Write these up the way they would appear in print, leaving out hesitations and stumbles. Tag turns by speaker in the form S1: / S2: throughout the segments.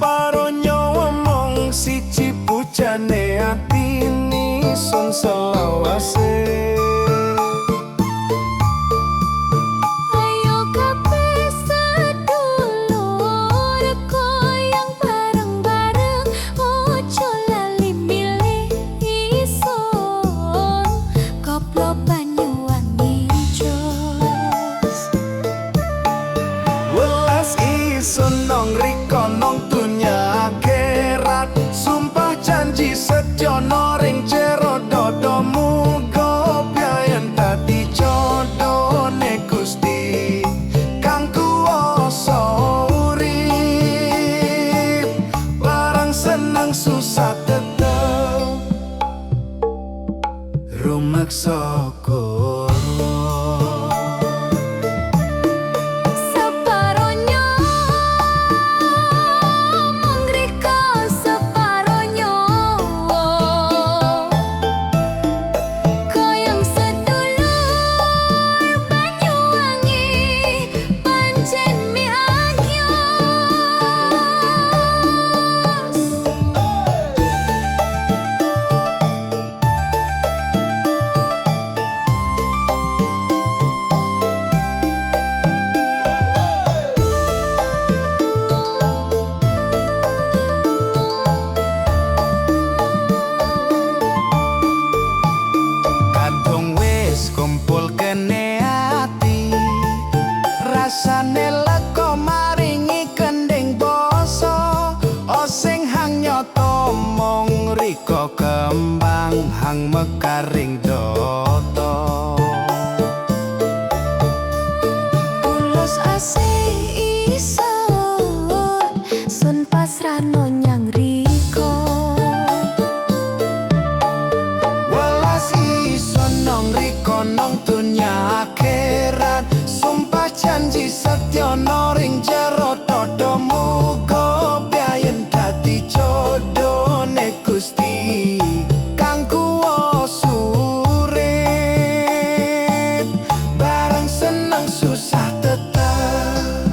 S1: separo nyawa mong siji pujane atini sun selawase.
S2: Ayo kabeh sedulur goyang bareng-bareng, ojo lali milih isun koplo Banyuwangi jos.
S1: Welas isun nong riko nong dunya akhirat, sumpah janji sedyono ring jero dodo muga piyen dadi jodone Gusti kang kuwasa urip, larang seneng susah tetep rumeksa kowe. Kumpul kene ati rasane leko maringi kending basa, osing hang nyoto mong riko kembang hang mekaring doto.
S2: Ulos asih isun sun pasrano nyang riko.
S1: Welas isun nong riko nong dunya akhirat, sumpah janji sedyono ring jero dodo muga piyen dadi jodone Gusti kang kuwasa urip, bareng seneng susah tetep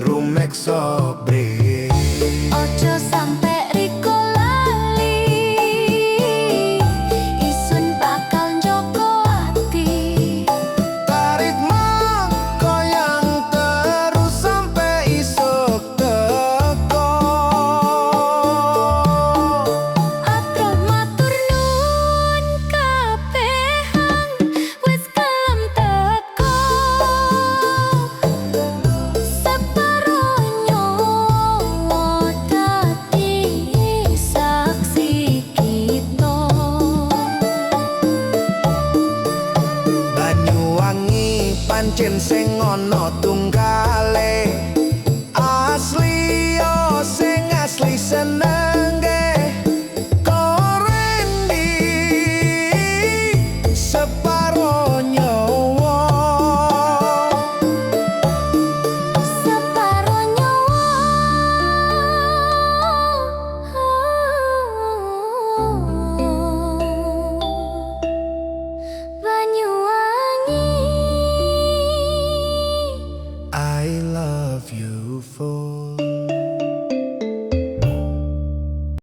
S1: rumeksa bre.
S2: Ojo sampe riko lali, isun bakal njogo ati.
S1: Tarik mang goyang terus sampe isuk teko.
S2: Atroh matur nuwun kabehang wis kelem teko. Separo nyawa dadi saksi kita.
S1: Banyuwangi pancen sing ana tunggale, asli yo sing asli senenge korendi separo nyawa.
S2: Separo nyawa Banyuwangi.
S1: I love you for